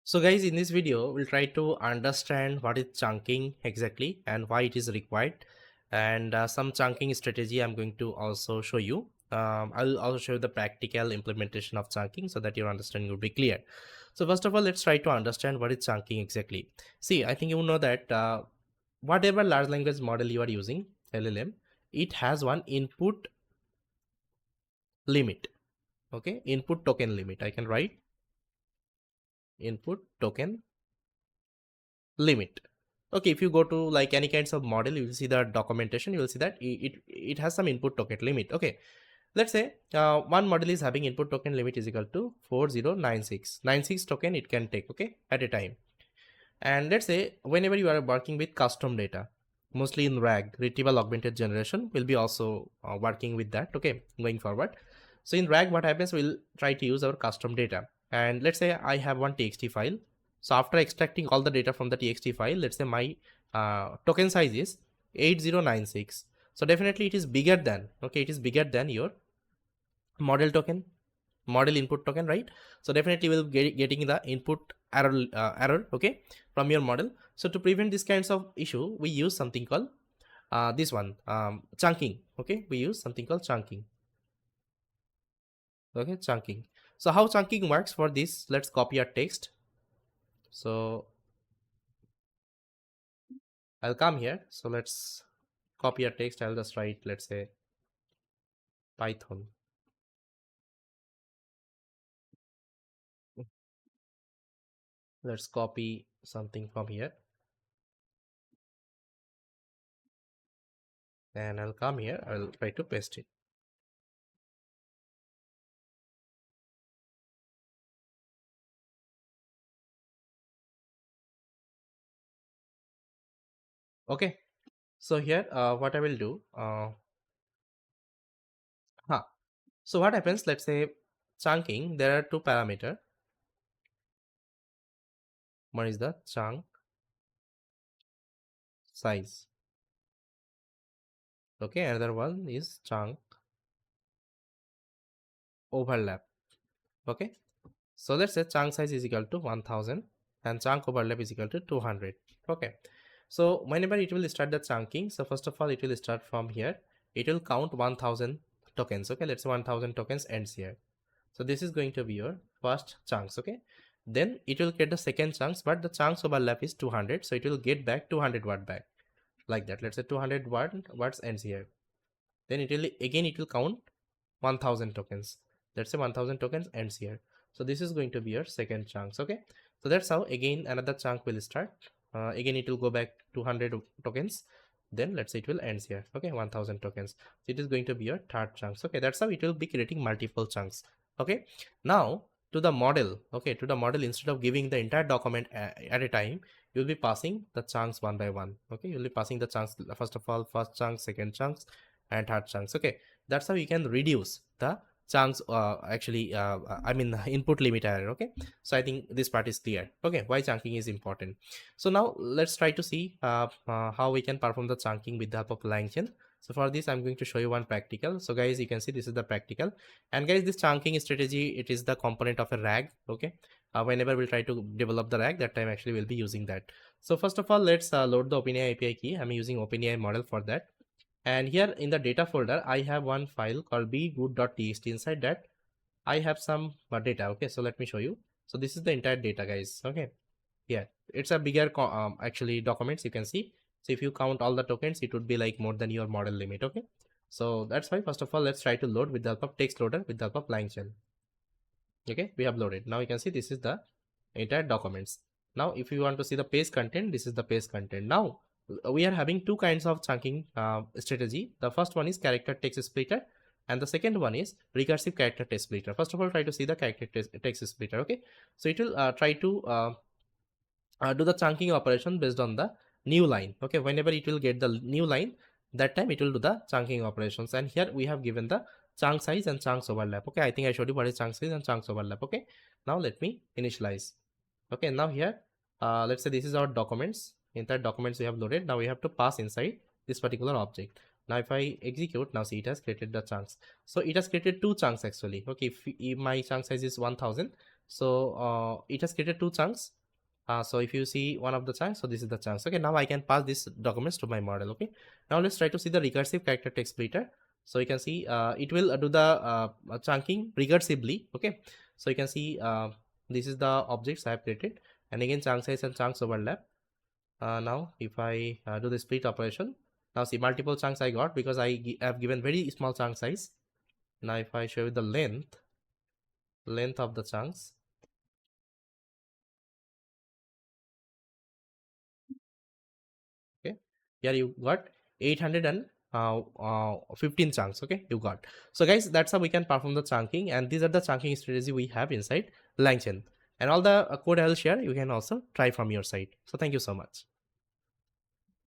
So guys, in this video, we'll try to understand what is chunking exactly and why it is required, and some chunking strategy I'm going to also show you. I'll also show you the practical implementation of chunking so that your understanding will be clear. So first of all, let's try to understand what is chunking exactly. See, I think you know that whatever large language model you are using, LLM, it has one input limit. Okay, input token limit. I can write input token limit. Okay, if you go to like any kinds of model, you will see the documentation, you will see that it has some input token limit. Okay, let's say one model is having input token limit is equal to 4096 token it can take, okay, at a time. And let's say whenever you are working with custom data, mostly in RAG, retrieval augmented generation will be also working with that, okay, going forward. So in RAG, what happens, we'll try to use our custom data. And let's say I have one txt file. So after extracting all the data from the txt file, let's say my token size is 8096. So definitely it is bigger than, okay, it is bigger than your model token, model input token, right? So definitely we'll getting the input error, okay, from your model. So to prevent this kinds of issue, we use something called this one, chunking. Okay, we use something called chunking. Okay, chunking. So how chunking works for this, let's copy our text. So I'll come here, so let's copy our text. I'll just write, let's say, Python. Let's copy something from here, and I'll come here, I'll try to paste it. Okay, so here what I will do, huh. So what happens, let's say chunking, there are two parameter. One is the chunk size, okay, another one is chunk overlap. Okay, so let's say chunk size is equal to 1000 and chunk overlap is equal to 200. Okay, so whenever it will start the chunking, so first of all it will start from here, it will count 1000 tokens. Okay, let's say 1000 tokens ends here. So this is going to be your first chunks. Okay, then it will get the second chunks, but the chunks overlap is 200, so it will get back 200 word back, like that. Let's say 200 words ends here. Then it will again, it will count 1000 tokens. Let's say 1000 tokens ends here. So this is going to be your second chunks. Okay, so that's how again another chunk will start. Again it will go back 200 tokens, then let's say it will ends here. Okay, 1000 tokens. So it is going to be your third chunks. Okay, that's how it will be creating multiple chunks. Okay, now to the model, okay, to the model, instead of giving the entire document at a time, you'll be passing the chunks one by one. Okay, you'll be passing the chunks, first of all first chunk, second chunks, and third chunks. Okay, that's how you can reduce the chunks, I mean input limit error. Okay, so I think this part is clear. Okay, why chunking is important. So now let's try to see how we can perform the chunking with the help of LangChain. So for this I'm going to show you one practical. So guys, you can see this is the practical, and guys, this chunking strategy, it is the component of a RAG. Okay, whenever we'll try to develop the RAG, that time actually we'll be using that. So first of all, let's load the OpenAI API key. I'm using OpenAI model for that. And here in the data folder, I have one file called bgood.txt. Inside that, I have some data. Okay, so let me show you. So this is the entire data, guys. Okay, yeah, it's a bigger actually documents, you can see. So if you count all the tokens, it would be like more than your model limit. Okay, so that's why first of all, let's try to load with the help of text loader with the help of LangChain. Okay, we have loaded. Now you can see this is the entire documents. Now if you want to see the page content, this is the page content. Now we are having two kinds of chunking strategy. The first one is character text splitter, and the second one is recursive character text splitter. First of all, try to see the character text splitter. Okay, so it will try to do the chunking operation based on the new line. Okay, whenever it will get the new line, that time it will do the chunking operations. And here we have given the chunk size and chunks overlap. Okay, I think I showed you what is chunk size and chunks overlap. Okay, now let me initialize. Okay, now here let's say this is our documents. In that documents we have loaded. Now we have to pass inside this particular object. Now if I execute, now see it has created the chunks. So it has created two chunks actually. Okay, if my chunk size is 1000, So it has created two chunks. So if you see one of the chunks, so this is the chunks. Okay, now I can pass these documents to my model. Okay, now let's try to see the recursive character text splitter. So you can see it will do the chunking recursively. Okay, so you can see this is the objects I have created, and again chunk size and chunks overlap. Now if I do the split operation, now see multiple chunks I got because I have given very small chunk size. Now if I show you the length of the chunks, okay, here you got 815 chunks. Okay, you got. So guys, that's how we can perform the chunking, and these are the chunking strategy we have inside LangChain, and all the code I will share you can also try from your side. So thank you so much.